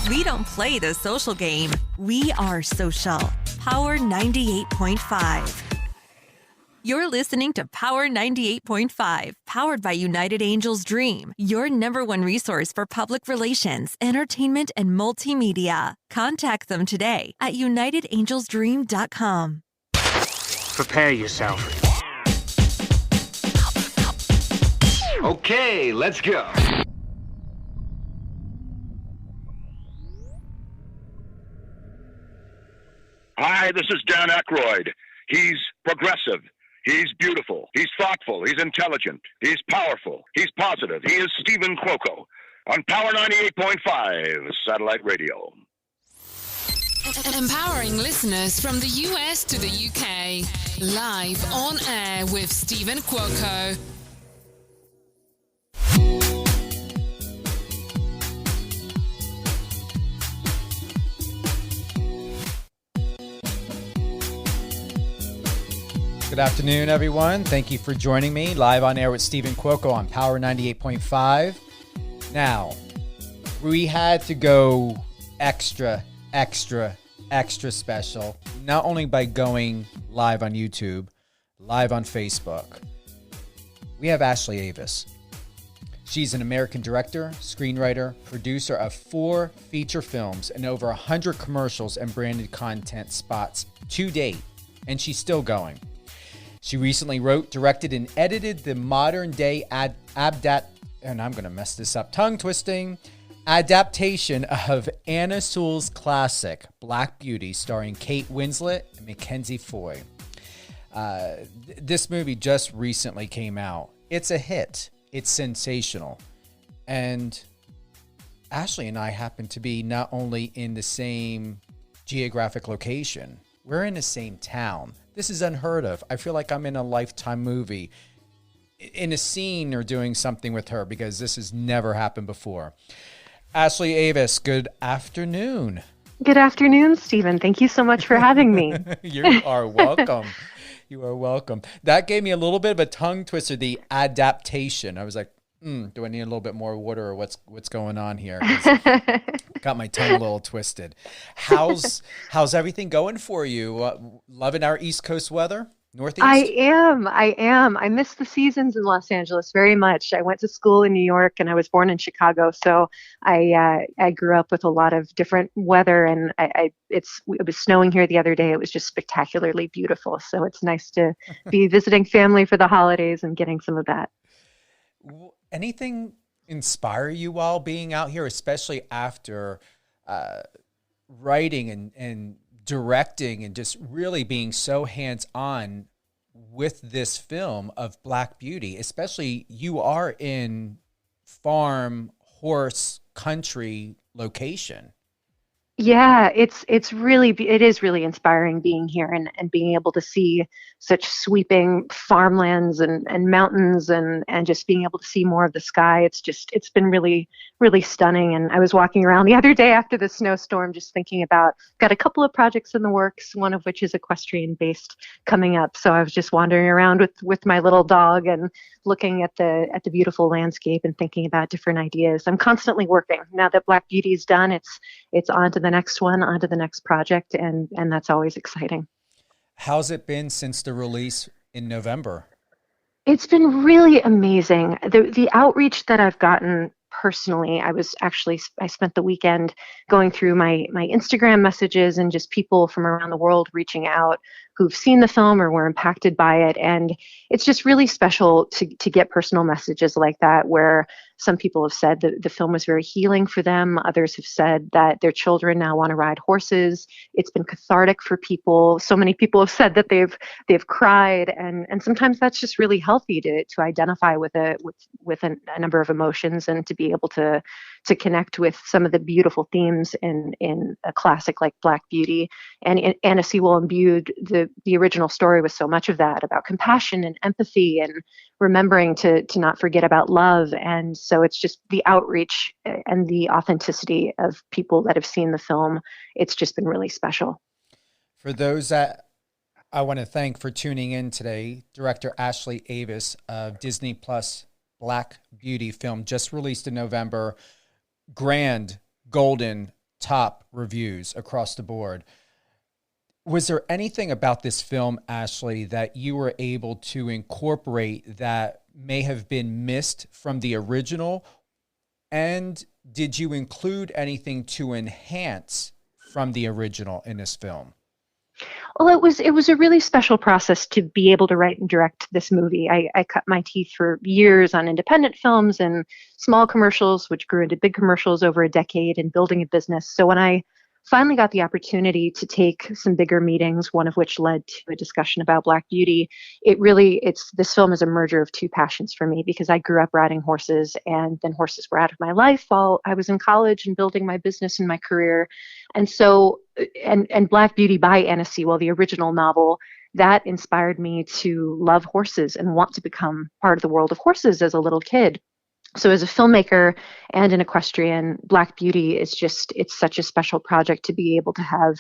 We don't play the social game. We are social. Power 98.5. You're listening to Power 98.5, powered by United Angels Dream, your #1 resource for public relations, entertainment, and multimedia. Contact them today at unitedangelsdream.com. Prepare yourself. Okay, let's go. Hi, this is Dan Aykroyd. He's progressive. He's beautiful. He's thoughtful. He's intelligent. He's powerful. He's positive. He is Stephen Cuoco on Power 98.5 Satellite Radio. Empowering listeners from the US to the UK. Live on air with Stephen Cuoco. Good afternoon, everyone. Thank you for joining me live on air with Stephen Cuoco on Power 98.5. Now, we had to go extra special, not only by going live on YouTube, live on Facebook. We have Ashley Avis. She's an American director, screenwriter, producer of 4 feature films and over 100 commercials and branded content spots to date, and she's still going. She recently wrote, directed, and edited the modern-day adaptation of Anna Sewell's classic, Black Beauty, starring Kate Winslet and Mackenzie Foy. This movie just recently came out. It's a hit. It's sensational. And Ashley and I happen to be not only in the same geographic location, we're in the same town. This is unheard of. I feel like I'm in a Lifetime movie, in a scene or doing something with her, because this has never happened before. Ashley Avis, good afternoon. Good afternoon, Stephen. Thank you so much for having me. You are welcome. You are welcome. That gave me a little bit of a tongue twister, the adaptation. I was like, do I need a little bit more water, or what's going on here? Got my tongue a little twisted. How's everything going for you? Loving our East Coast weather? Northeast? I am. I miss the seasons in Los Angeles very much. I went to school in New York and I was born in Chicago, so I grew up with a lot of different weather, and it was snowing here the other day. It was just spectacularly beautiful. So it's nice to be visiting family for the holidays and getting some of that. Anything inspire you while being out here, especially after writing and directing and just really being so hands-on with this film of Black Beauty? Especially, you are in farm, horse, country location. Yeah, it is really inspiring being here and being able to see such sweeping farmlands and mountains and just being able to see more of the sky. It's been really, really stunning. And I was walking around the other day after the snowstorm, just thinking about, got a couple of projects in the works, one of which is equestrian based coming up. So I was just wandering around with my little dog and looking at the beautiful landscape and thinking about different ideas. I'm constantly working. Now that Black Beauty is done, it's on to the next one, on to the next project, and that's always exciting. How's it been since the release in November? It's been really amazing. The outreach that I've gotten personally, I spent the weekend going through my Instagram messages and just people from around the world reaching out who've seen the film or were impacted by it. And it's just really special to get personal messages like that, where some people have said that the film was very healing for them. Others have said that their children now want to ride horses. It's been cathartic for people. So many people have said that they've cried, and sometimes that's just really healthy to identify with a number of emotions and to be able to connect with some of the beautiful themes in a classic like Black Beauty. And Anna Sewell imbued the original story with so much of that, about compassion and empathy and remembering to not forget about love. And so it's just the outreach and the authenticity of people that have seen the film. It's just been really special. For those that I want to thank for tuning in today, director Ashley Avis of Disney Plus Black Beauty film, just released in November. Grand, golden top reviews across the board. Was there anything about this film, Ashley, that you were able to incorporate that may have been missed from the original? And did you include anything to enhance from the original in this film? Well, it was a really special process to be able to write and direct this movie. I cut my teeth for years on independent films and small commercials, which grew into big commercials over a decade, and building a business. So when I finally got the opportunity to take some bigger meetings, one of which led to a discussion about Black Beauty, this film is a merger of two passions for me, because I grew up riding horses, and then horses were out of my life while I was in college and building my business and my career. And so, and Black Beauty by Anna Sewell, the original novel, that inspired me to love horses and want to become part of the world of horses as a little kid. So as a filmmaker and an equestrian, Black Beauty is it's such a special project to be able to have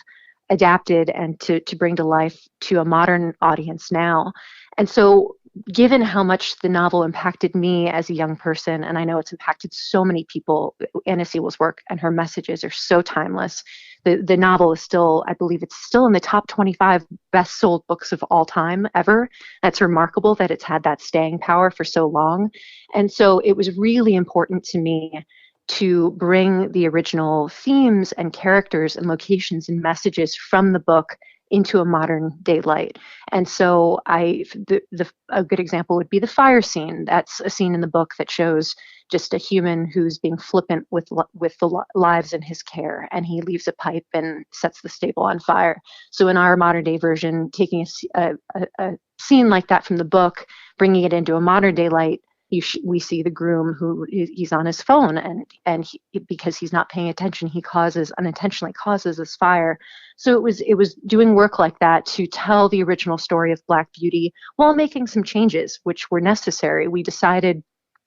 adapted and to bring to life to a modern audience now. And so given how much the novel impacted me as a young person, and I know it's impacted so many people, Anna Sewell's work and her messages are so timeless. The novel is still, I believe it's still in the top 25 best sold books of all time ever. That's remarkable that it's had that staying power for so long. And so it was really important to me to bring the original themes and characters and locations and messages from the book into a modern day light. And so a good example would be the fire scene. That's a scene in the book that shows just a human who's being flippant with the lives in his care, and he leaves a pipe and sets the stable on fire. So in our modern day version, taking a scene like that from the book, bringing it into a modern day light, we see the groom who he's on his phone, and because he's not paying attention, he unintentionally causes this fire. So it was doing work like that to tell the original story of Black Beauty while making some changes which were necessary. We decided,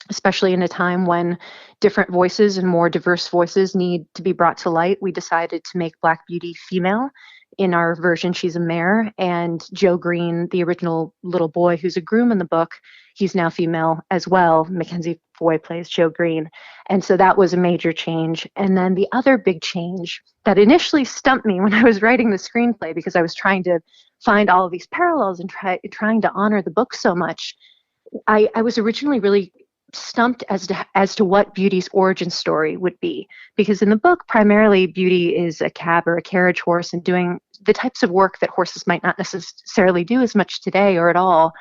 especially in a time when different voices and more diverse voices need to be brought to light, we decided to make Black Beauty female. In our version, she's a mare, and Joe Green, the original little boy who's a groom in the book, he's now female as well. Mackenzie Foy plays Joe Green. And so that was a major change. And then the other big change that initially stumped me when I was writing the screenplay, because I was trying to find all of these parallels and trying to honor the book so much, I was originally really stumped as to what Beauty's origin story would be, because in the book primarily Beauty is a cab or a carriage horse and doing the types of work that horses might not necessarily do as much today or at all.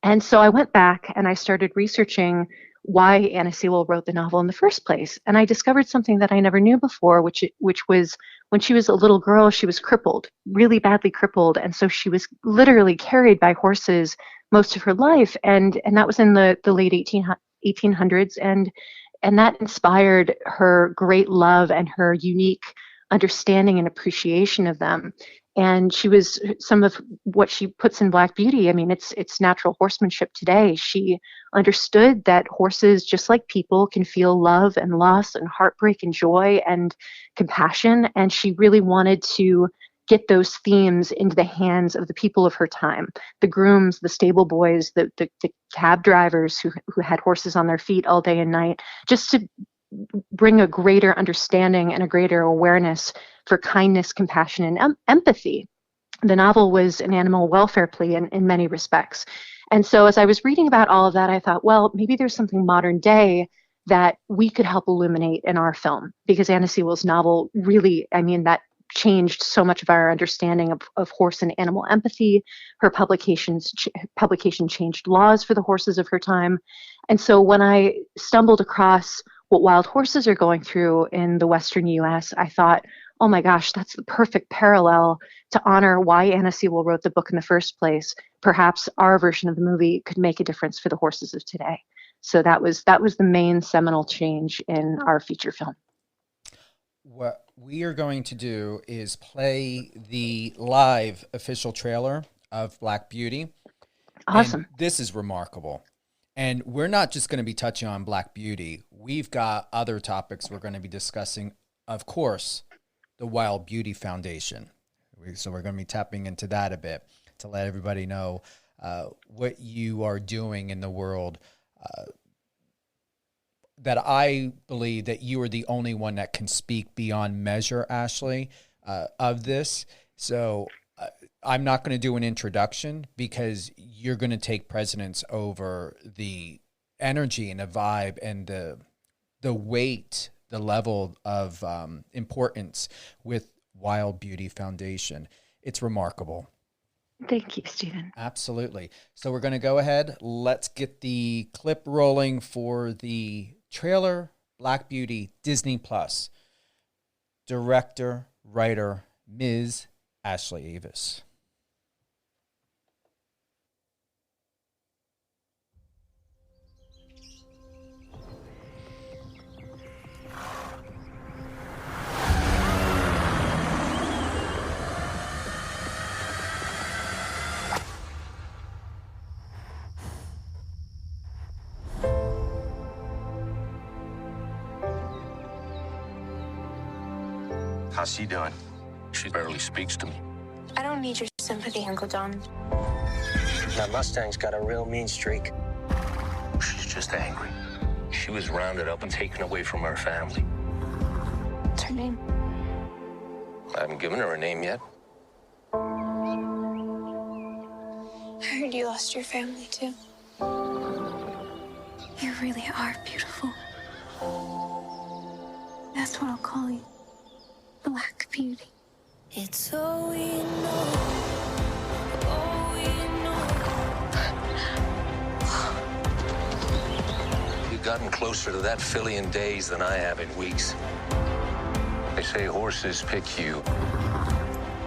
And so I went back and I started researching why Anna Sewell wrote the novel in the first place, and I discovered something that I never knew before, which was when she was a little girl, she was crippled, really badly crippled, and so she was literally carried by horses most of her life, and that was in the late 1800s, and that inspired her great love and her unique understanding and appreciation of them. And she was, some of what she puts in Black Beauty, I mean, it's natural horsemanship today. She understood that horses, just like people, can feel love and loss and heartbreak and joy and compassion, and she really wanted to get those themes into the hands of the people of her time, the grooms, the stable boys, the cab drivers who had horses on their feet all day and night, just to bring a greater understanding and a greater awareness for kindness, compassion, and empathy. The novel was an animal welfare plea in many respects. And so as I was reading about all of that, I thought, well, maybe there's something modern day that we could help illuminate in our film, because Anna Sewell's novel really, I mean, that changed so much of our understanding of horse and animal empathy. Her publication changed laws for the horses of her time. And so when I stumbled across what wild horses are going through in the Western US, I thought, oh my gosh, that's the perfect parallel to honor why Anna Sewell wrote the book in the first place. Perhaps our version of the movie could make a difference for the horses of today. So that was the main seminal change in our feature film. What we are going to do is play the live official trailer of Black Beauty. Awesome. And this is remarkable. And we're not just going to be touching on Black Beauty. We've got other topics we're going to be discussing. Of course, the Wild Beauty Foundation. So we're going to be tapping into that a bit to let everybody know what you are doing in the world that I believe that you are the only one that can speak beyond measure, Ashley, of this. So I'm not going to do an introduction because you're going to take precedence over the energy and the vibe and the weight, the level of importance with Wild Beauty Foundation. It's remarkable. Thank you, Stephen. Absolutely. So we're going to go ahead. Let's get the clip rolling for the trailer, Black Beauty, Disney Plus. Director, writer, Ms. Ashley Avis. How's she doing? She barely speaks to me. I don't need your sympathy, Uncle John. That Mustang's got a real mean streak. She's just angry. She was rounded up and taken away from her family. What's her name? I haven't given her a name yet. I heard you lost your family, too. You really are beautiful. That's what I'll call you. Black Beauty. It's all we know. All we know. You've gotten closer to that filly in days than I have in weeks. They say horses pick you.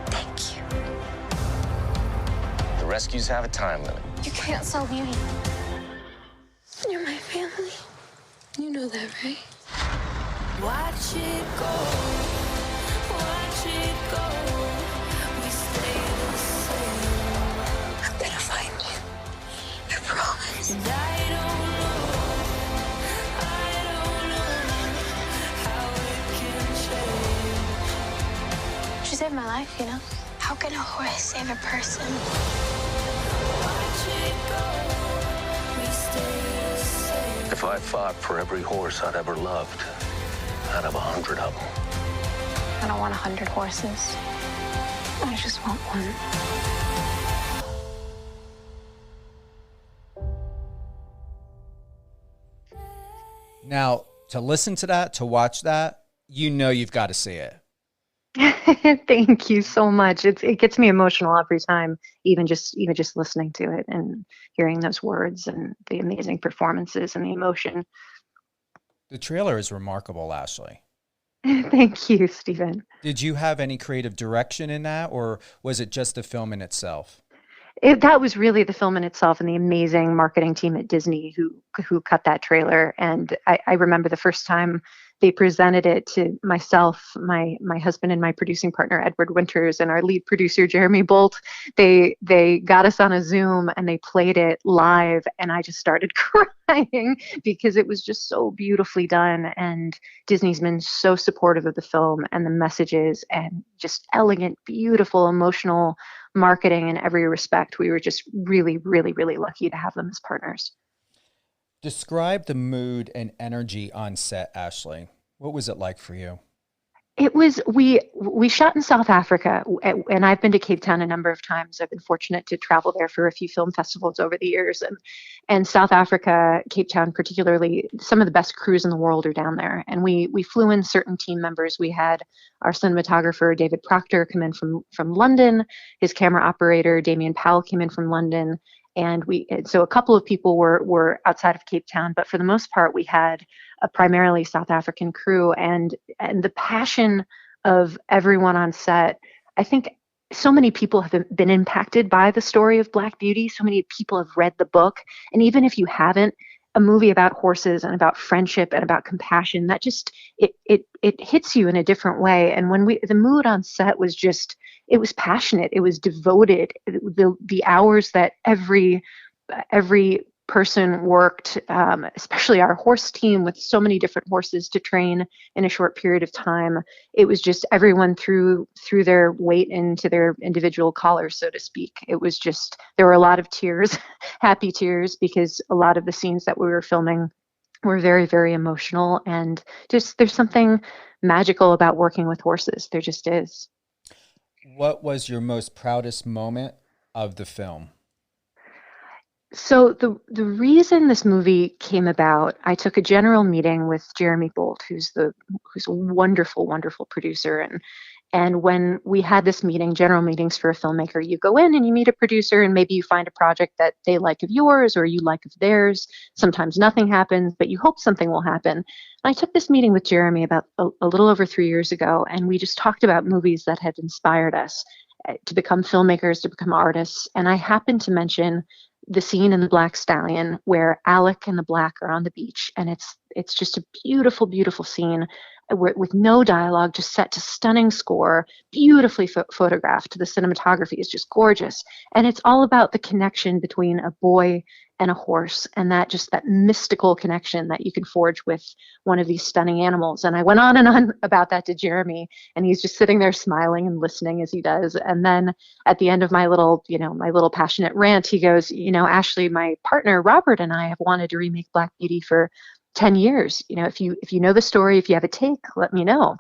Thank you. The rescues have a time limit. You can't sell beauty. You're my family. You know that, right? Watch it go. Watch it go. We stay the same. I'm gonna find you. I promise. And I don't know how it can change. She saved my life, you know? How can a horse save a person? Watch it go. We stay the same. If I fought for every horse I'd ever loved, I'd have 100 of them. I don't want 100 horses. I just want one. Now, to listen to that, to watch that, you know you've got to see it. Thank you so much. It gets me emotional every time, even just listening to it and hearing those words and the amazing performances and the emotion. The trailer is remarkable, Ashley. Thank you, Stephen. Did you have any creative direction in that, or was it just the film in itself? That was really the film in itself and the amazing marketing team at Disney who cut that trailer. And I remember the first time they presented it to myself, my husband, and my producing partner Edward Winters, and our lead producer Jeremy Bolt. They got us on a Zoom and they played it live, and I just started crying because it was just so beautifully done. And Disney's been so supportive of the film and the messages, and just elegant, beautiful, emotional marketing in every respect. We were just really, really, really lucky to have them as partners. Describe the mood and energy on set, Ashley. What was it like for you? It was, we shot in South Africa, and I've been to Cape Town a number of times. I've been fortunate to travel there for a few film festivals over the years. And South Africa, Cape Town particularly, some of the best crews in the world are down there. And we flew in certain team members. We had our cinematographer, David Proctor, come in from London. His camera operator, Damien Powell, came in from London. And so a couple of people were outside of Cape Town, but for the most part, we had a primarily South African crew, and the passion of everyone on set. I think so many people have been impacted by the story of Black Beauty. So many people have read the book, and even if you haven't, a movie about horses and about friendship and about compassion, that just it hits you in a different way. And when the mood on set was just, it was passionate, it was devoted. The hours that every person worked, especially our horse team with so many different horses to train in a short period of time. It was just everyone threw their weight into their individual collars, so to speak. It was just, there were a lot of tears, happy tears, because a lot of the scenes that we were filming were very, very emotional. And just there's something magical about working with horses. There just is. What was your most proudest moment of the film? So the reason this movie came about, I took a general meeting with Jeremy Bolt, who's a wonderful, wonderful producer, and when we had this meeting, general meetings for a filmmaker, you go in and you meet a producer, and maybe you find a project that they like of yours or you like of theirs. Sometimes nothing happens, but you hope something will happen. And I took this meeting with Jeremy about a little over 3 years ago, and we just talked about movies that had inspired us to become filmmakers, to become artists. And I happened to mention the scene in The Black Stallion where Alec and the Black are on the beach, and it's just a beautiful, beautiful scene with no dialogue, just set to stunning score, beautifully photographed. The cinematography is just gorgeous, and it's all about the connection between a boy and a horse, and that mystical connection that you can forge with one of these stunning animals. And I went on and on about that to Jeremy, and he's just sitting there smiling and listening as he does. And then at the end of my little passionate rant, he goes, Ashley, my partner Robert and I have wanted to remake Black Beauty for 10 years. If you know the story, if you have a take, let me know.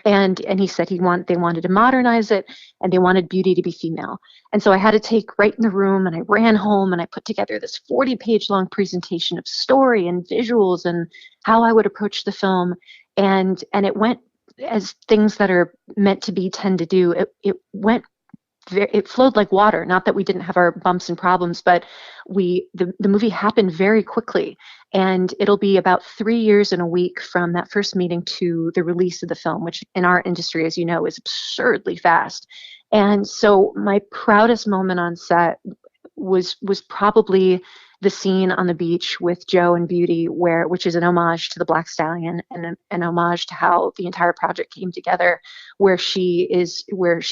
And he said they wanted to modernize it, and they wanted Beauty to be female. And so I had a take right in the room, and I ran home and I put together this 40-page long presentation of story and visuals and how I would approach the film. And it went as things that are meant to be tend to do. It flowed like water. Not that we didn't have our bumps and problems, but the movie happened very quickly. And it'll be about 3 years and a week from that first meeting to the release of the film, which in our industry, as you know, is absurdly fast. And so my proudest moment on set was probably the scene on the beach with Joe and Beauty, which is an homage to the Black Stallion and an homage to how the entire project came together, where she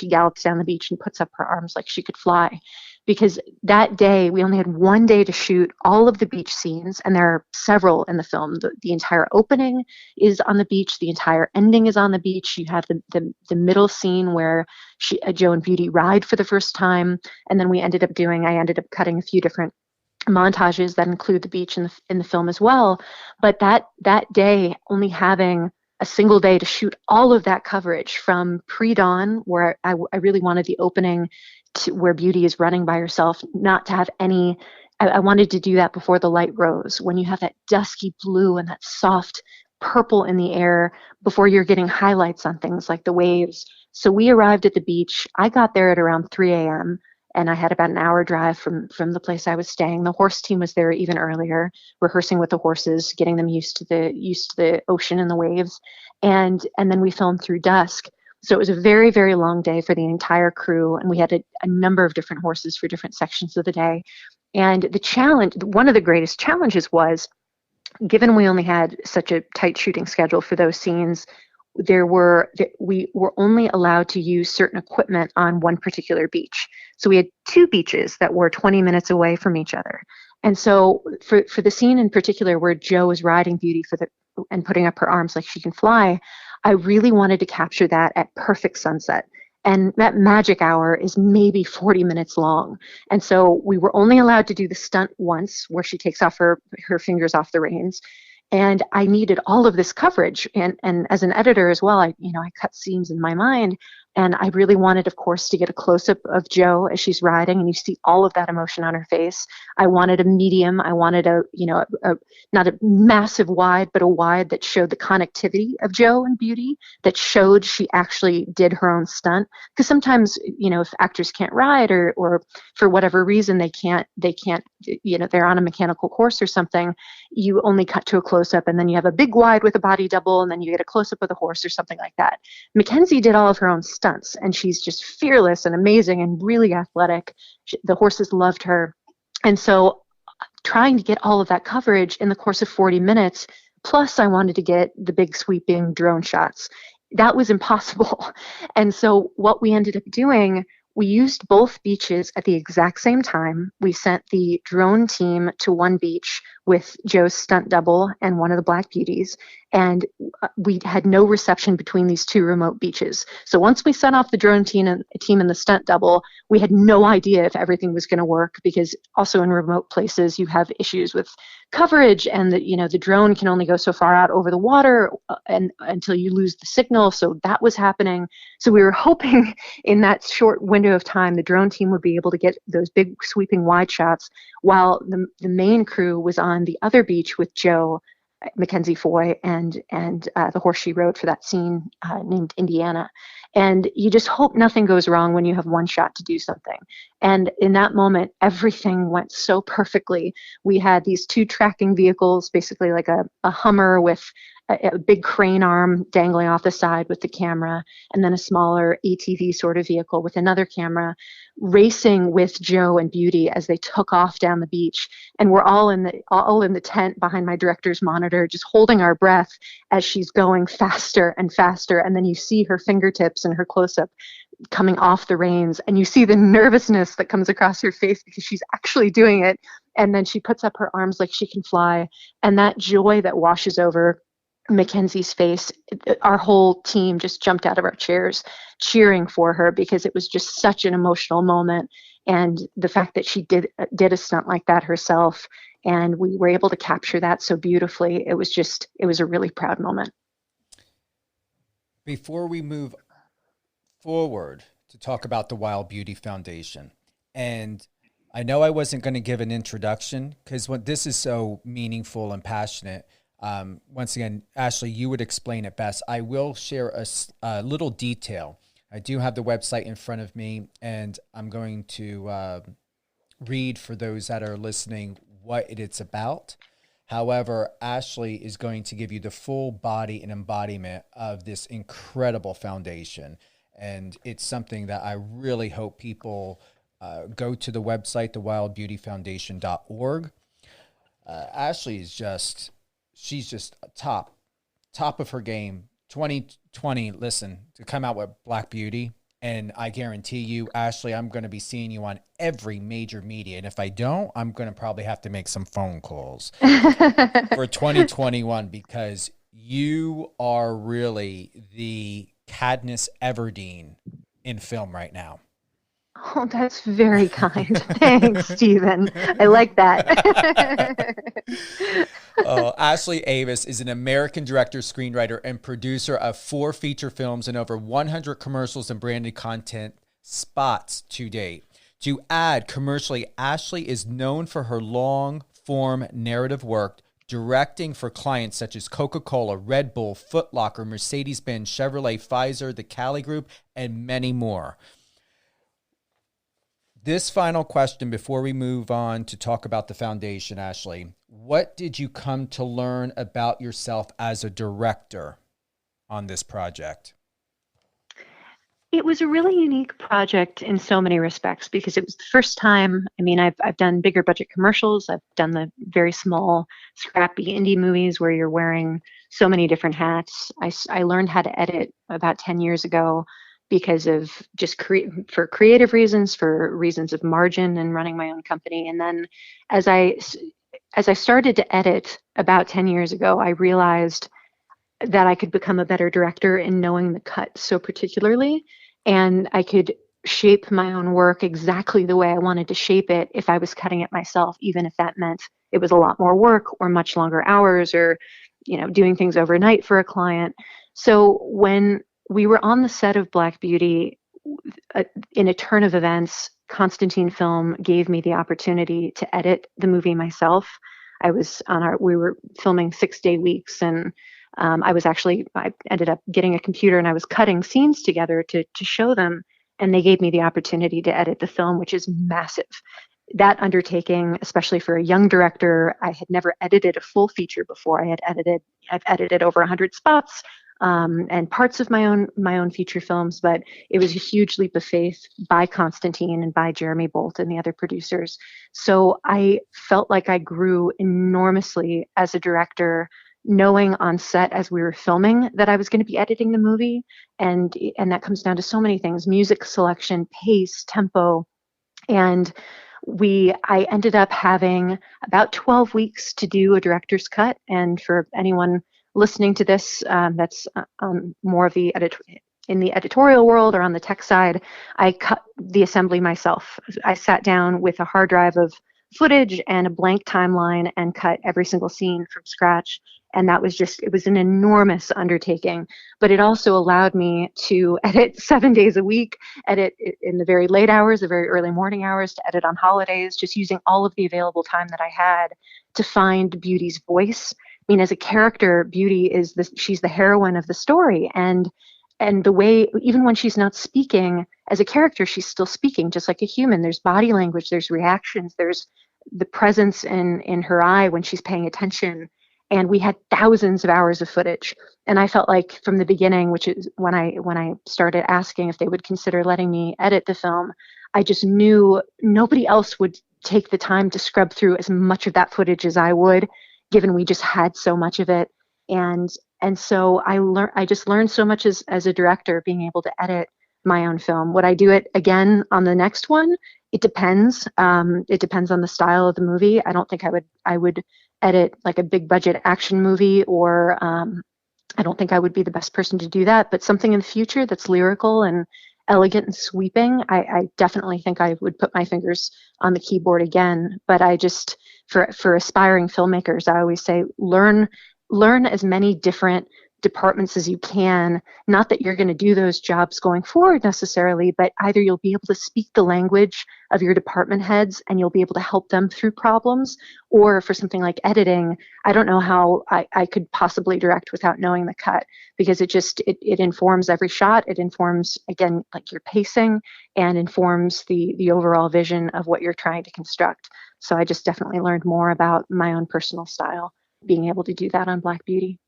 gallops down the beach and puts up her arms like she could fly. Because that day, we only had 1 day to shoot all of the beach scenes, and there are several in the film. The entire opening is on the beach. The entire ending is on the beach. You have the middle scene where Joe and Beauty ride for the first time, and then I ended up cutting a few different montages that include the beach in the film as well. But that day, only having a single day to shoot all of that coverage from pre-dawn, where I really wanted the opening to where Beauty is running by herself, not to have any. I wanted to do that before the light rose, when you have that dusky blue and that soft purple in the air before you're getting highlights on things like the waves. So we arrived at the beach. I got there at around 3 a.m. and I had about an hour drive from the place I was staying. The horse team was there even earlier, rehearsing with the horses, getting them used to the ocean and the waves. And then we filmed through dusk. So it was a very, very long day for the entire crew, and we had a number of different horses for different sections of the day. And one of the greatest challenges was, given we only had such a tight shooting schedule for those scenes, we were only allowed to use certain equipment on one particular beach. So we had 2 beaches that were 20 minutes away from each other. And so for the scene in particular where Joe is riding Beauty and putting up her arms like she can fly, I really wanted to capture that at perfect sunset. And that magic hour is maybe 40 minutes long. And so we were only allowed to do the stunt once, where she takes off her fingers off the reins. And I needed all of this coverage. And as an editor as well, I cut scenes in my mind. And I really wanted, of course, to get a close-up of Joe as she's riding, and you see all of that emotion on her face. I wanted a medium. I wanted not a massive wide, but a wide that showed the connectivity of Joe and Beauty, that showed she actually did her own stunt. Because sometimes, if actors can't ride or for whatever reason they can't, they're on a mechanical horse or something, you only cut to a close-up, and then you have a big wide with a body double, and then you get a close-up of the horse or something like that. Mackenzie did all of her own stunts, and she's just fearless and amazing and really athletic. The horses loved her. And so trying to get all of that coverage in the course of 40 minutes, plus I wanted to get the big sweeping drone shots. That was impossible. And so what we ended up doing, we used both beaches at the exact same time. We sent the drone team to one beach with Joe's stunt double and one of the Black Beauties. And we had no reception between these two remote beaches. So once we sent off the drone team and the stunt double, we had no idea if everything was going to work, because also in remote places you have issues with coverage, and the drone can only go so far out over the water and until you lose the signal. So that was happening. So we were hoping in that short window of time the drone team would be able to get those big sweeping wide shots, while the main crew was on the other beach with Joe, Mackenzie Foy, and the horse she rode for that scene named Indiana. And you just hope nothing goes wrong when you have one shot to do something. And in that moment, everything went so perfectly. We had these two tracking vehicles, basically like a Hummer with a big crane arm dangling off the side with the camera, and then a smaller ATV sort of vehicle with another camera, racing with Joe and Beauty as they took off down the beach. And we're all in the tent behind my director's monitor, just holding our breath as she's going faster and faster. And then you see her fingertips and her close-up coming off the reins, and you see the nervousness that comes across her face because she's actually doing it. And then she puts up her arms like she can fly, and that joy that washes over Mackenzie's face, our whole team just jumped out of our chairs cheering for her, because it was just such an emotional moment. And the fact that she did a stunt like that herself, and we were able to capture that so beautifully, it was a really proud moment. Before we move forward to talk about the Wild Beauty Foundation, and I know I wasn't going to give an introduction because this is so meaningful and passionate. Once again, Ashley, you would explain it best. I will share a little detail. I do have the website in front of me, and I'm going to read for those that are listening what it's about. However, Ashley is going to give you the full body and embodiment of this incredible foundation. And it's something that I really hope people go to the website, thewildbeautyfoundation.org. Ashley is she's just top of her game. 2020, listen, to come out with Black Beauty, and I guarantee you, Ashley, I'm going to be seeing you on every major media. And if I don't, I'm going to probably have to make some phone calls for 2021, because you are really the Katniss Everdeen in film right now. Oh, that's very kind. Thanks, Stephen. I like that. Ashley Avis is an American director, screenwriter, and producer of 4 feature films and over 100 commercials and branded content spots to date. To add, commercially, Ashley is known for her long-form narrative work, directing for clients such as Coca-Cola, Red Bull, Foot Locker, Mercedes-Benz, Chevrolet, Pfizer, the Cali Group, and many more. This final question before we move on to talk about the foundation, Ashley. What did you come to learn about yourself as a director on this project? It was a really unique project in so many respects, because it was the first time. I mean, I've done bigger budget commercials. I've done the very small, scrappy indie movies where you're wearing so many different hats. I learned how to edit about 10 years ago, because of just for creative reasons, for reasons of margin and running my own company. And then as I started to edit about 10 years ago, I realized that I could become a better director in knowing the cut so particularly, and I could shape my own work exactly the way I wanted to shape it if I was cutting it myself, even if that meant it was a lot more work or much longer hours, or doing things overnight for a client. So when we were on the set of Black Beauty, in a turn of events, Constantin Film gave me the opportunity to edit the movie myself. We were filming 6-day weeks, and I ended up getting a computer, and I was cutting scenes together to show them, and they gave me the opportunity to edit the film, which is massive. That undertaking, especially for a young director, I had never edited a full feature before. I've edited over 100 spots, and parts of my own feature films, but it was a huge leap of faith by Constantin and by Jeremy Bolt and the other producers. So I felt like I grew enormously as a director, knowing on set as we were filming that I was going to be editing the movie, and that comes down to so many things: music selection, pace, tempo, and I ended up having about 12 weeks to do a director's cut. And for anyone listening to this, that's more of the in the editorial world or on the tech side, I cut the assembly myself. I sat down with a hard drive of footage and a blank timeline and cut every single scene from scratch. And that was it was an enormous undertaking, but it also allowed me to edit 7 days a week, edit in the very late hours, the very early morning hours, to edit on holidays, just using all of the available time that I had to find Beauty's voice. I mean, as a character, Beauty is she's the heroine of the story. And the way, even when she's not speaking as a character, she's still speaking just like a human. There's body language, there's reactions, there's the presence in her eye when she's paying attention. And we had thousands of hours of footage. And I felt like from the beginning, which is when I started asking if they would consider letting me edit the film, I just knew nobody else would take the time to scrub through as much of that footage as I would, given we just had so much of it. And so I just learned so much as a director, being able to edit my own film. Would I do it again on the next one? It depends. It depends on the style of the movie. I don't think I would edit like a big budget action movie, or I don't think I would be the best person to do that. But something in the future that's lyrical and elegant and sweeping, I definitely think I would put my fingers on the keyboard again. But I just, for aspiring filmmakers, I always say learn as many different departments as you can. Not that you're going to do those jobs going forward necessarily, but either you'll be able to speak the language of your department heads and you'll be able to help them through problems. Or for something like editing, I don't know how I could possibly direct without knowing the cut, because it informs every shot. It informs, again, like your pacing, and informs the overall vision of what you're trying to construct. So I just definitely learned more about my own personal style, being able to do that on Black Beauty.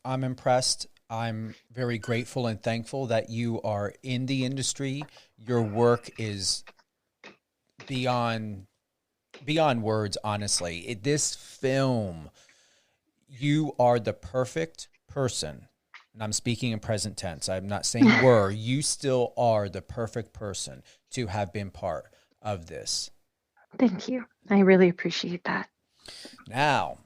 I'm impressed. I'm very grateful and thankful that you are in the industry. Your work is beyond words, honestly. This film, you are the perfect person. And I'm speaking in present tense. I'm not saying were. You still are the perfect person to have been part of this. Thank you. I really appreciate that. Now,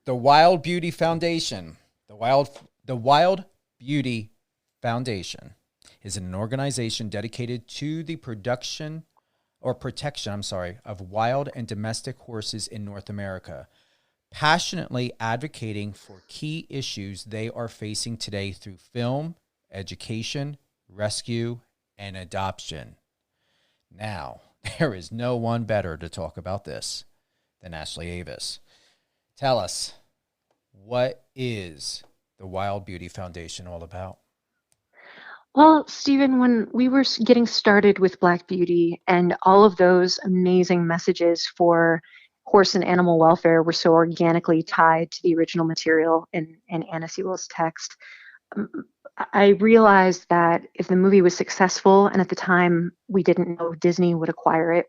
the Wild Beauty Foundation. The Wild Beauty Foundation is an organization dedicated to the protection of wild and domestic horses in North America, passionately advocating for key issues they are facing today through film, education, rescue, and adoption. Now, there is no one better to talk about this than Ashley Avis. Tell us, what is the Wild Beauty Foundation all about? Well, Stephen, when we were getting started with Black Beauty and all of those amazing messages for horse and animal welfare were so organically tied to the original material in Anna Sewell's text, I realized that if the movie was successful, and at the time we didn't know Disney would acquire it,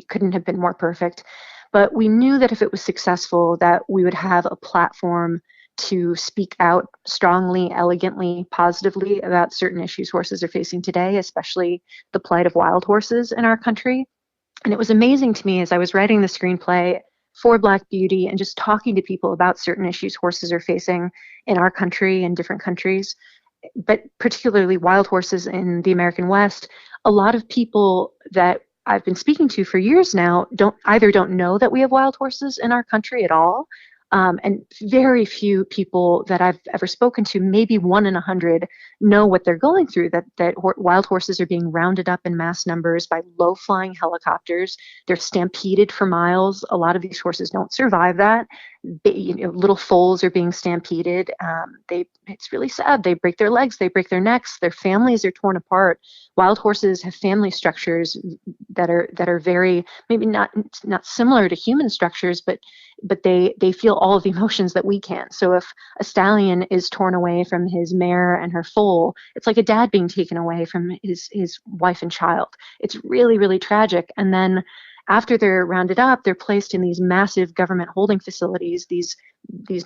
couldn't have been more perfect, but we knew that if it was successful, that we would have a platform to speak out strongly, elegantly, positively about certain issues horses are facing today, especially the plight of wild horses in our country. And it was amazing to me as I was writing the screenplay for Black Beauty and just talking to people about certain issues horses are facing in our country and different countries, but particularly wild horses in the American West. A lot of people that I've been speaking to for years now don't know that we have wild horses in our country at all. And very few people that I've ever spoken to, maybe 1 in 100, know what they're going through, that wild horses are being rounded up in mass numbers by low-flying helicopters. They're stampeded for miles. A lot of these horses don't survive that. Little foals are being stampeded. It's really sad. They break their legs, they break their necks, their families are torn apart. Wild horses have family structures that are very, maybe not similar to human structures, but they feel all of the emotions that we can. So if a stallion is torn away from his mare and her foal, it's like a dad being taken away from his wife and child. It's really, really tragic. And then after they're rounded up, they're placed in these massive government holding facilities, these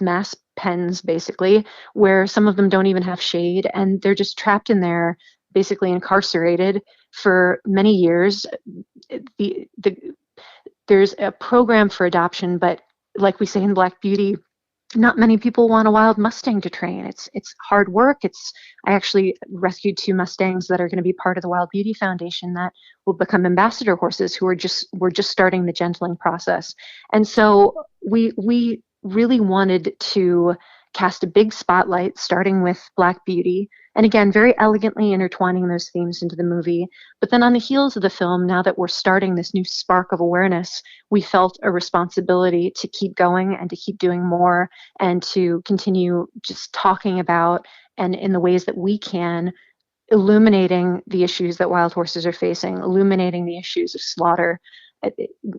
mass pens, basically, where some of them don't even have shade, and they're just trapped in there, basically incarcerated for many years. There's a program for adoption, but like we say in Black Beauty, not many people want a wild Mustang to train. It's hard work. I actually rescued 2 Mustangs that are going to be part of the Wild Beauty Foundation that will become ambassador horses who we're just starting the gentling process. And so we really wanted to cast a big spotlight, starting with Black Beauty, and again, very elegantly intertwining those themes into the movie. But then on the heels of the film, now that we're starting this new spark of awareness, we felt a responsibility to keep going and to keep doing more and to continue just talking about, and in the ways that we can, illuminating the issues that wild horses are facing, illuminating the issues of slaughter.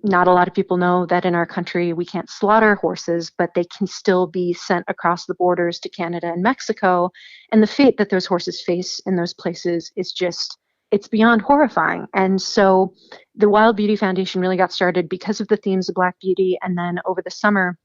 Not a lot of people know that in our country we can't slaughter horses, but they can still be sent across the borders to Canada and Mexico. And the fate that those horses face in those places is just, it's beyond horrifying. And so the Wild Beauty Foundation really got started because of the themes of Black Beauty. And then over the summer,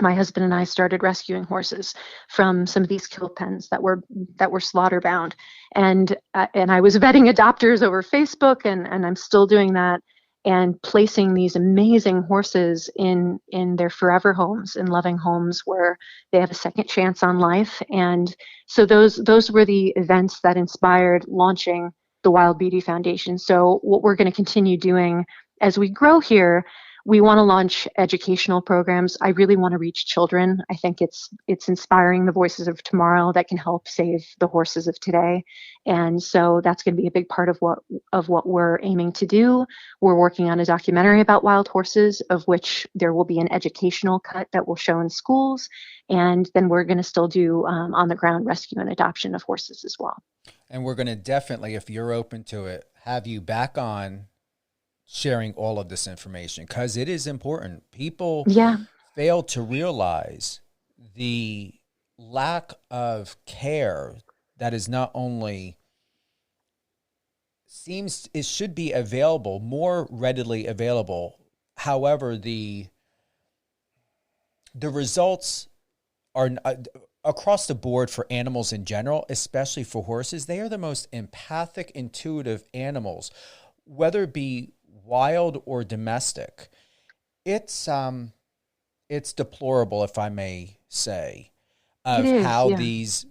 my husband and I started rescuing horses from some of these kill pens that were slaughter bound. And I was vetting adopters over Facebook, and I'm still doing that, and placing these amazing horses in their forever homes, in loving homes where they have a second chance on life. And so those were the events that inspired launching the Wild Beauty Foundation. So what we're going to continue doing as we grow here, we want to launch educational programs. I really want to reach children. I think it's inspiring the voices of tomorrow that can help save the horses of today. And so that's going to be a big part of what we're aiming to do. We're working on a documentary about wild horses, of which there will be an educational cut that will show in schools. And then we're going to still do on the ground rescue and adoption of horses as well. And we're going to definitely, if you're open to it, have you back on sharing all of this information, because it is important. People fail to realize the lack of care that is not only seems it should be available, more readily available. However, the results are across the board for animals in general, especially for horses. They are the most empathic, intuitive animals, whether it be wild or domestic. It's deplorable, if I may say, of how these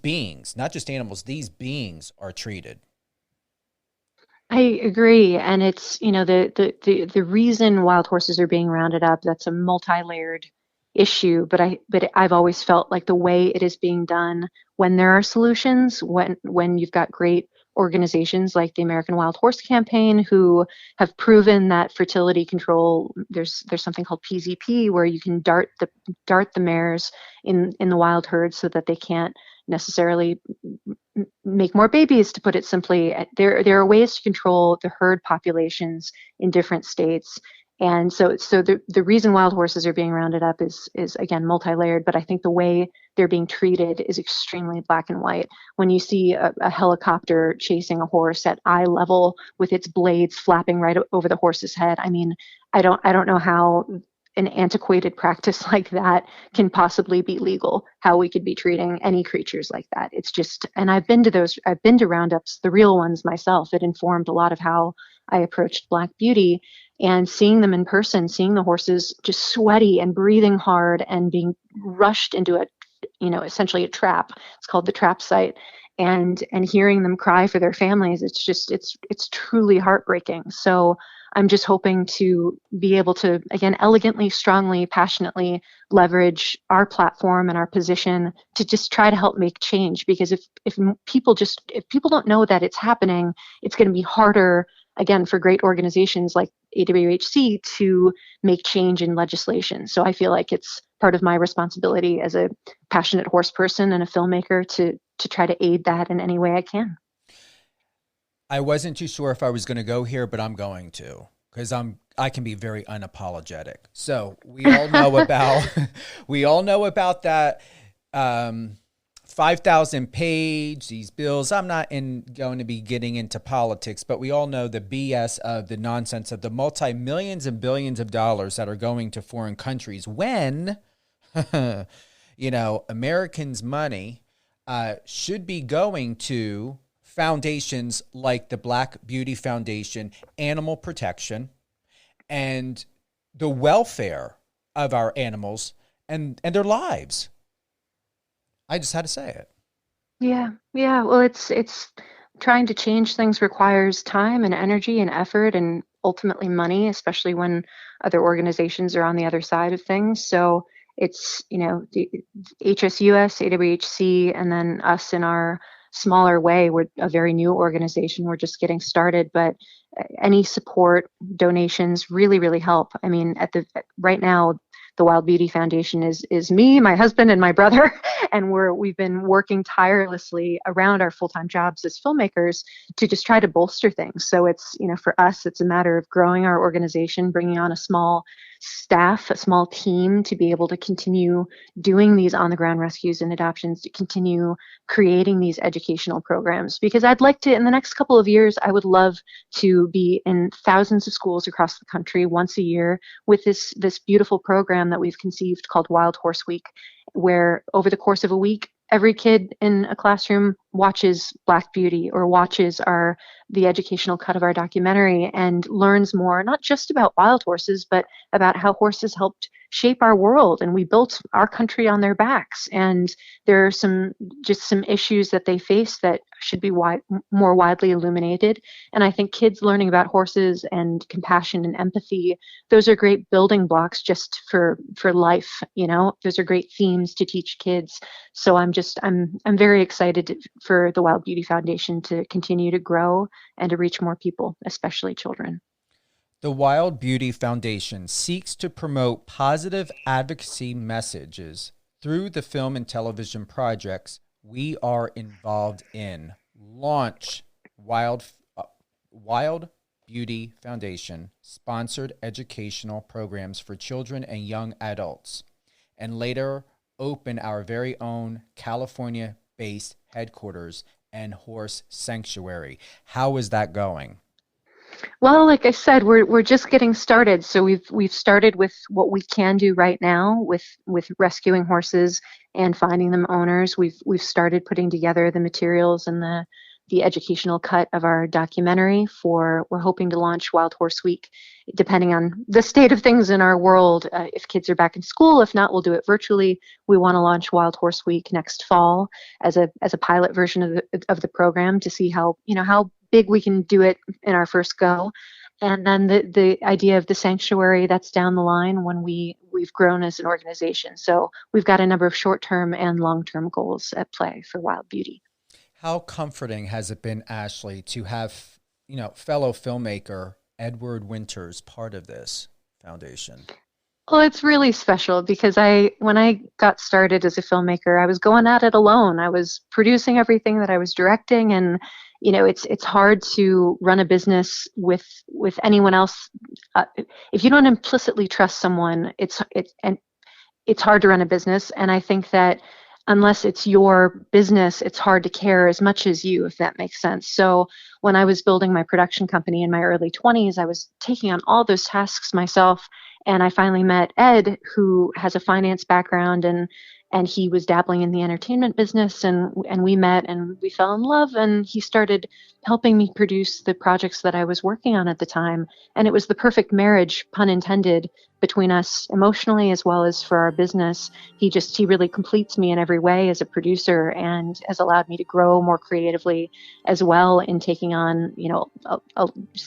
beings, not just animals, these beings are treated. I agree. And it's, the reason wild horses are being rounded up, that's a multi-layered issue, but I've always felt like the way it is being done, when there are solutions, when you've got great organizations like the American Wild Horse Campaign, who have proven that fertility control, there's something called PZP, where you can dart the mares in the wild herd so that they can't necessarily make more babies, to put it simply. There are ways to control the herd populations in different states. And so the reason wild horses are being rounded up is again multi-layered, but I think the way they're being treated is extremely black and white. When you see a helicopter chasing a horse at eye level with its blades flapping right over the horse's head, I mean, I don't know how an antiquated practice like that can possibly be legal, how we could be treating any creatures like that. It's just, and I've been to roundups, the real ones myself. It informed a lot of how I approached Black Beauty. And seeing them in person, seeing the horses just sweaty and breathing hard and being rushed into essentially a trap. It's called the trap site. And hearing them cry for their families, it's truly heartbreaking. So I'm just hoping to be able to, again, elegantly, strongly, passionately leverage our platform and our position to just try to help make change. Because if people don't know that it's happening, it's going to be harder, again, for great organizations like AWHC to make change in legislation. So I feel like it's part of my responsibility as a passionate horse person and a filmmaker to try to aid that in any way I can. I wasn't too sure if I was going to go here, but I'm going to, because I can be very unapologetic. So we all know about that 5,000 page, these bills. I'm not going to be getting into politics, but we all know the BS of the nonsense of the multi-millions and billions of dollars that are going to foreign countries when, Americans' money should be going to foundations like the Black Beauty Foundation, animal protection, and the welfare of our animals, and their lives. I just had to say it. Yeah. Yeah. Well, it's trying to change things requires time and energy and effort and ultimately money, especially when other organizations are on the other side of things. So it's, the HSUS, AWHC, and then us in our smaller way. We're a very new organization. We're just getting started, but any support, donations really, really help. I mean, right now, the Wild Beauty Foundation is me, my husband, and my brother, and we've been working tirelessly around our full-time jobs as filmmakers to just try to bolster things. So it's, for us, it's a matter of growing our organization, bringing on a small staff, a small team to be able to continue doing these on-the-ground rescues and adoptions, to continue creating these educational programs. Because I'd like to, in the next couple of years, I would love to be in thousands of schools across the country once a year with this beautiful program that we've conceived called Wild Horse Week, where over the course of a week, every kid in a classroom watches Black Beauty or watches the educational cut of our documentary and learns more, not just about wild horses, but about how horses helped shape our world, and we built our country on their backs. And there are some issues that they face that should be more widely illuminated. And I think kids learning about horses and compassion and empathy, those are great building blocks just for life. Those are great themes to teach kids. So I'm very excited for the Wild Beauty Foundation to continue to grow and to reach more people, especially children. The Wild Beauty Foundation seeks to promote positive advocacy messages through the film and television projects we are involved in. Launch Wild Beauty Foundation sponsored educational programs for children and young adults, and later open our very own California-based headquarters and horse sanctuary. How is that going? Well, like I said, we're just getting started. So we've started with what we can do right now with rescuing horses and finding them owners. We've started putting together the materials and the educational cut of our documentary. We're hoping to launch Wild Horse Week, depending on the state of things in our world. If kids are back in school, if not, we'll do it virtually. We want to launch Wild Horse Week next fall as a pilot version of the program to see how big we can do it in our first go. And then the idea of the sanctuary, that's down the line when we've grown as an organization. So we've got a number of short-term and long-term goals at play for Wild Beauty. How comforting has it been, Ashley, to have, fellow filmmaker Edward Winters part of this foundation? Well, it's really special because when I got started as a filmmaker, I was going at it alone. I was producing everything that I was directing, and it's hard to run a business with anyone else. If you don't implicitly trust someone, it's hard to run a business. And I think that unless it's your business, it's hard to care as much as you, if that makes sense. So when I was building my production company in my early 20s, I was taking on all those tasks myself. And I finally met Ed, who has a finance background, and he was dabbling in the entertainment business, and we met and we fell in love, and he started helping me produce the projects that I was working on at the time. And it was the perfect marriage, pun intended, between us emotionally as well as for our business. He really completes me in every way as a producer and has allowed me to grow more creatively as well in taking on,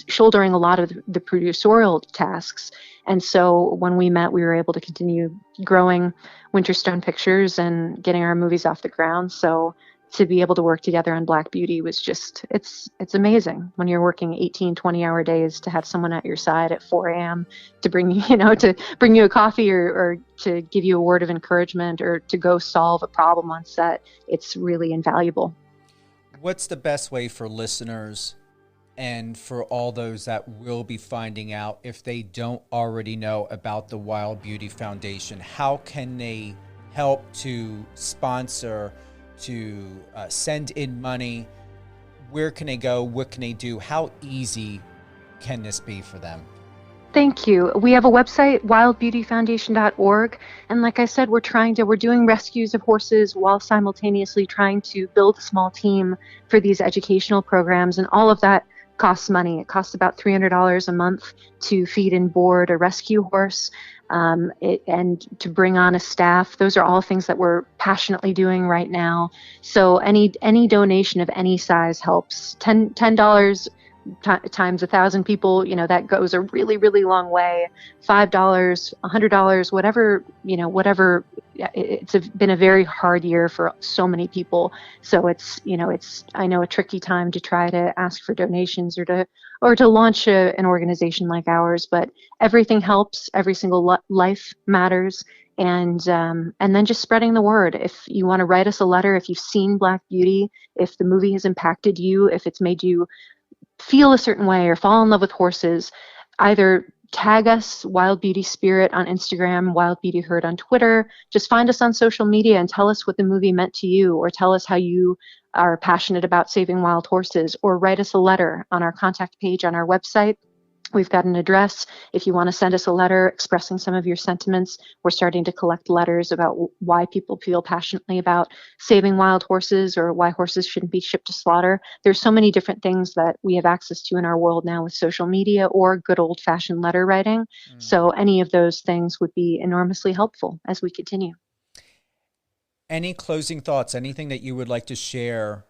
shouldering a lot of the producerial tasks. And so when we met, we were able to continue growing Winterstone Pictures and getting our movies off the ground. So to be able to work together on Black Beauty was just, it's amazing when you're working 18, 20-hour days to have someone at your side at 4 a.m. to bring you a coffee or to give you a word of encouragement or to go solve a problem on set. It's really invaluable. What's the best way for listeners and for all those that will be finding out, if they don't already know about the Wild Beauty Foundation, how can they help to sponsor, to send in money? Where can they go? What can they do? How easy can this be for them? Thank you. We have a website, wildbeautyfoundation.org. And like I said, we're doing rescues of horses while simultaneously trying to build a small team for these educational programs. And all of that costs money. It costs about $300 a month to feed and board a rescue horse, and to bring on a staff. Those are all things that we're passionately doing right now. So any donation of any size helps. $10 times 1,000 people, that goes a really, really long way. $5, $100, whatever. Been a very hard year for so many people. So it's I know, a tricky time to try to ask for donations or to launch an organization like ours, but everything helps. Every single life matters. And then just spreading the word. If you want to write us a letter, if you've seen Black Beauty, if the movie has impacted you, if it's made you feel a certain way or fall in love with horses, either tag us, Wild Beauty Spirit, on Instagram, Wild Beauty Herd on Twitter. Just find us on social media and tell us what the movie meant to you, or tell us how you are passionate about saving wild horses, or write us a letter on our contact page on our website. We've got an address. If you want to send us a letter expressing some of your sentiments, we're starting to collect letters about why people feel passionately about saving wild horses, or why horses shouldn't be shipped to slaughter. There's so many different things that we have access to in our world now with social media or good old-fashioned letter writing. So any of those things would be enormously helpful as we continue. Any closing thoughts, anything that you would like to share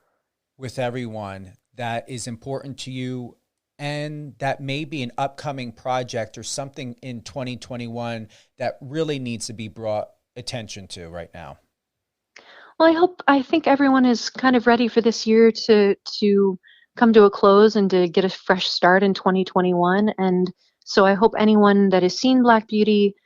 with everyone that is important to you, and that may be an upcoming project or something in 2021 that really needs to be brought attention to right now? Well, I think everyone is kind of ready for this year to come to a close and to get a fresh start in 2021. And so I hope anyone that has seen Black Beauty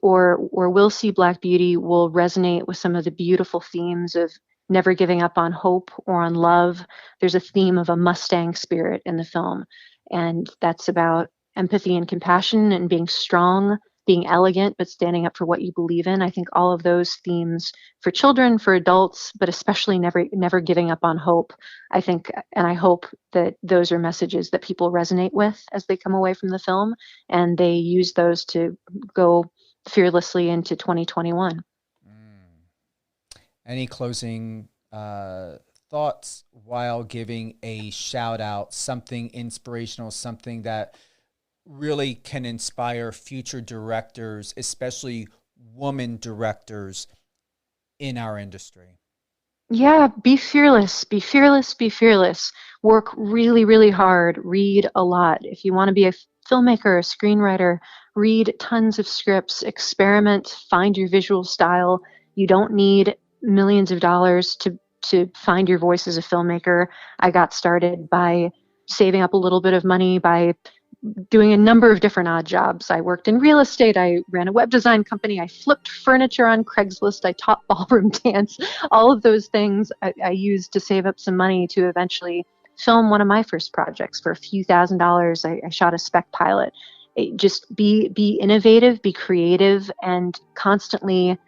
or will see Black Beauty will resonate with some of the beautiful themes of never giving up on hope or on love. There's a theme of a Mustang spirit in the film, and that's about empathy and compassion and being strong, being elegant, but standing up for what you believe in. I think all of those themes for children, for adults, but especially never giving up on hope. I think, and I hope that those are messages that people resonate with as they come away from the film, and they use those to go fearlessly into 2021. Any closing thoughts while giving a shout out, something inspirational, something that really can inspire future directors, especially woman directors in our industry? Yeah, be fearless, be fearless, be fearless. Work really, really hard. Read a lot. If you want to be a filmmaker, a screenwriter, read tons of scripts, experiment, find your visual style. You don't need millions of dollars to find your voice as a filmmaker. I got started by saving up a little bit of money, by doing a number of different odd jobs. I worked in real estate. I ran a web design company. I flipped furniture on Craigslist. I taught ballroom dance. All of those things I used to save up some money to eventually film one of my first projects for a few $1,000s. I shot a spec pilot. Just be innovative, be creative, and constantly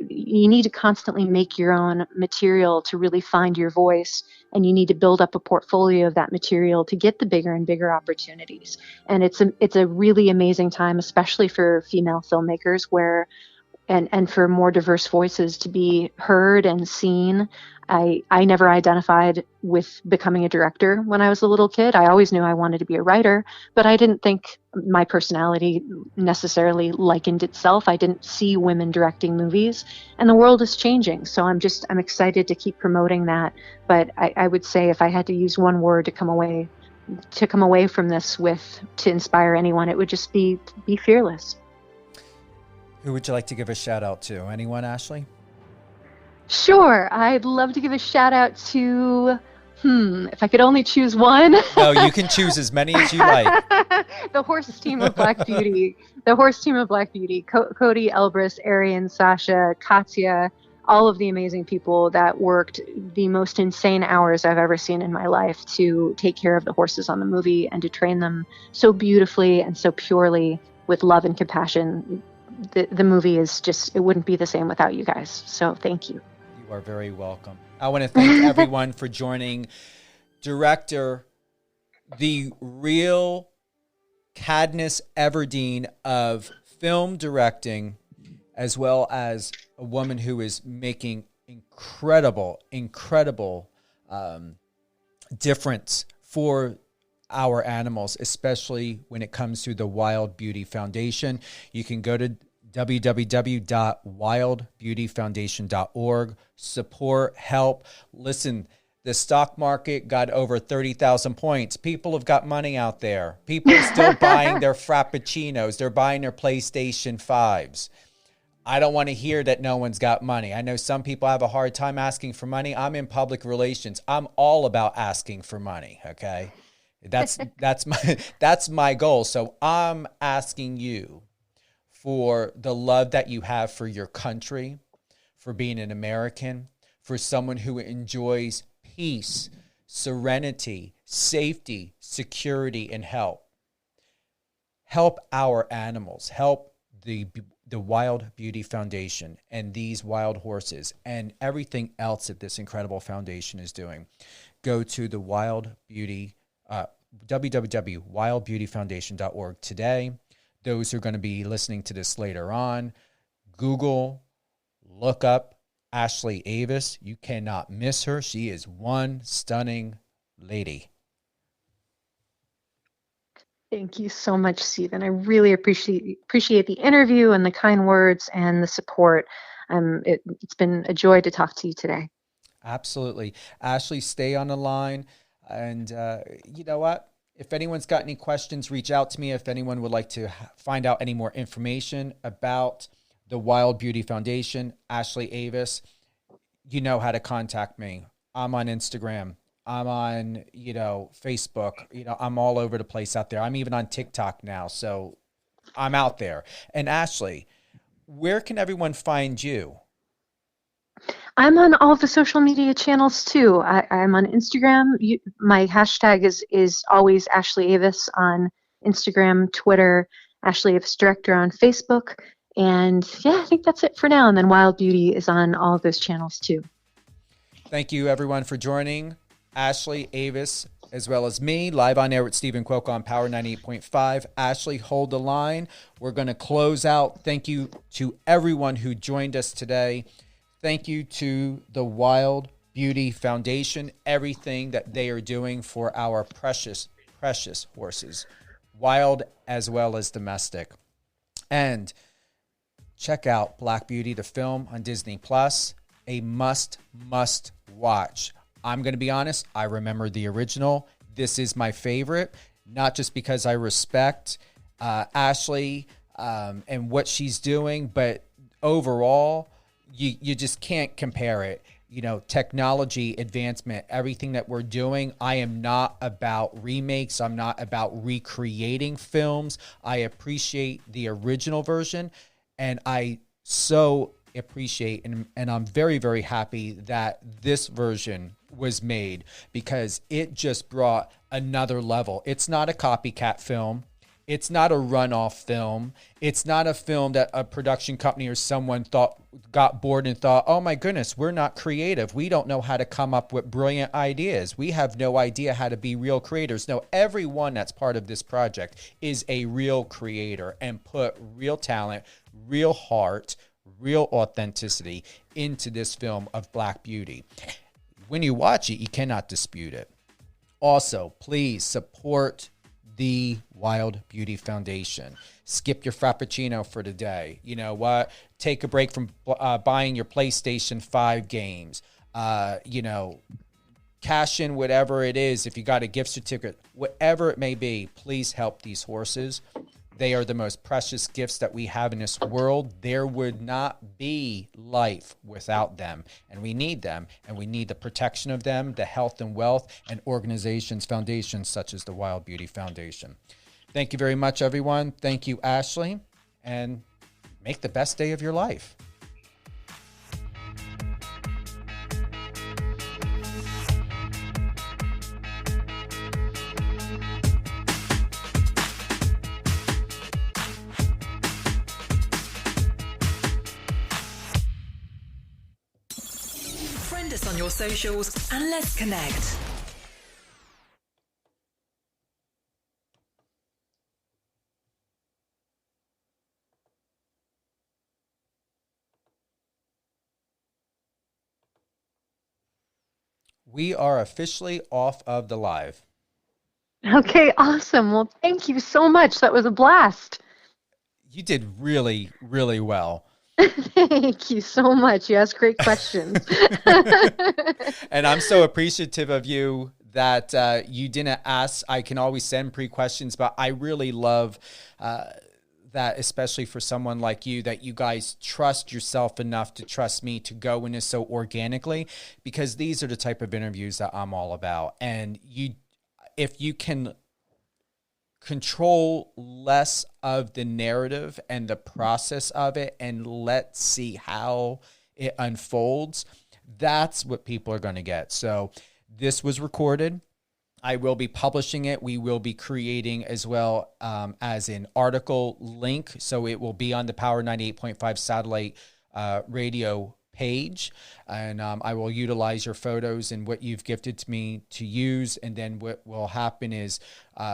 you need to constantly make your own material to really find your voice, and you need to build up a portfolio of that material to get the bigger and bigger opportunities. And it's a really amazing time, especially for female filmmakers, where and for more diverse voices to be heard and seen. I never identified with becoming a director when I was a little kid. I always knew I wanted to be a writer, but I didn't think my personality necessarily likened itself. I didn't see women directing movies, and the world is changing. So I'm excited to keep promoting that. But I would say, if I had to use one word to come away from this with, to inspire anyone, it would just be fearless. Who would you like to give a shout out to? Anyone, Ashley? Sure. I'd love to give a shout out to, if I could only choose one. No, you can choose as many as you like. The horse team of Black Beauty. Cody, Elbrus, Arian, Sasha, Katya, all of the amazing people that worked the most insane hours I've ever seen in my life to take care of the horses on the movie and to train them so beautifully and so purely with love and compassion. The movie is just, it wouldn't be the same without you guys. So thank you. You are very welcome. I want to thank everyone for joining. Director, the real Cadmus Everdeen of film directing, as well as a woman who is making incredible difference for our animals, especially when it comes to the Wild Beauty Foundation. You can go to www.wildbeautyfoundation.org. Support, help. Listen, the stock market got over 30,000 points. People have got money out there. People are still buying their Frappuccinos. They're buying their PlayStation 5s. I don't want to hear that no one's got money. I know some people have a hard time asking for money. I'm in public relations. I'm all about asking for money, okay? That's my goal. So I'm asking you for the love that you have for your country, for being an American, for someone who enjoys peace, serenity, safety, security, and help. Help our animals. Help the Wild Beauty Foundation and these wild horses and everything else that this incredible foundation is doing. Go to the Wild Beauty, www.wildbeautyfoundation.org today. Those who are going to be listening to this later on, Google, look up Ashley Avis. You cannot miss her. She is one stunning lady. Thank you so much, Stephen. I really appreciate the interview and the kind words and the support. It's been a joy to talk to you today. Absolutely. Ashley, stay on the line. And you know what? If anyone's got any questions, reach out to me. If anyone would like to find out any more information about the Wild Beauty Foundation, Ashley Avis, you know how to contact me. I'm on Instagram. I'm on, Facebook. I'm all over the place out there. I'm even on TikTok now. So I'm out there. And Ashley, where can everyone find you? I'm on all of the social media channels too. I'm on Instagram. My hashtag is always Ashley Avis on Instagram, Twitter, Ashley Avis Director on Facebook. And yeah, I think that's it for now. And then Wild Beauty is on all of those channels too. Thank you everyone for joining Ashley Avis, as well as me, live on air with Stephen Quoka on Power 98.5. Ashley, hold the line. We're going to close out. Thank you to everyone who joined us today. Thank you to the Wild Beauty Foundation, everything that they are doing for our precious, precious horses, wild as well as domestic. And check out Black Beauty, the film on Disney Plus, a must watch. I'm going to be honest, I remember the original. This is my favorite, not just because I respect Ashley and what she's doing, but overall, you just can't compare it. Technology advancement, everything that we're doing. I am not about remakes. I'm not about recreating films. I appreciate the original version, and I so appreciate and I'm very, very happy that this version was made, because it just brought another level. It's not a copycat film. It's not a runoff film. It's not a film that a production company or someone got bored and thought, oh my goodness, we're not creative. We don't know how to come up with brilliant ideas. We have no idea how to be real creators. No, everyone that's part of this project is a real creator and put real talent, real heart, real authenticity into this film of Black Beauty. When you watch it, you cannot dispute it. Also, please support the Wild Beauty Foundation. Skip your Frappuccino for the day. You know what? Take a break from buying your PlayStation 5 games. Cash in whatever it is. If you got a gift certificate, whatever it may be, please help these horses. They are the most precious gifts that we have in this world. There would not be life without them. And we need them. And we need the protection of them, the health and wealth, and organizations, foundations such as the Wild Beauty Foundation. Thank you very much, everyone. Thank you, Ashley. And make the best day of your life. Us on your socials and let's connect. We are officially off of the live. Okay, awesome. Well, thank you so much. That was a blast. You did really, really well. Thank you so much. You asked great questions. And I'm so appreciative of you that you didn't ask. I can always send pre-questions, but I really love that, especially for someone like you, that you guys trust yourself enough to trust me to go into so organically, because these are the type of interviews that I'm all about. And if you can control less of the narrative and the process of it, and let's see how it unfolds, that's what people are going to get. So this was recorded. I will be publishing it. We will be creating as well as an article link. So it will be on the Power 98.5 satellite radio page. And I will utilize your photos and what you've gifted to me to use. And then what will happen is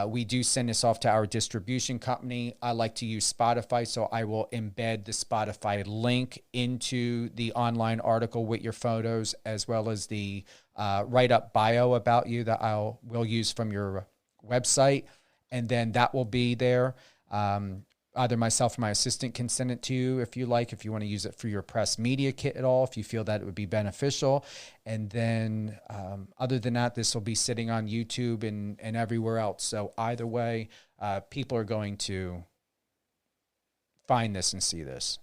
we do send this off to our distribution company. I like to use Spotify, so I will embed the Spotify link into the online article with your photos, as well as the write-up bio about you that will use from your website. And then that will be there. Either myself or my assistant can send it to you if you like, if you want to use it for your press media kit at all, if you feel that it would be beneficial. And then other than that, this will be sitting on YouTube and everywhere else. So either way, people are going to find this and see this.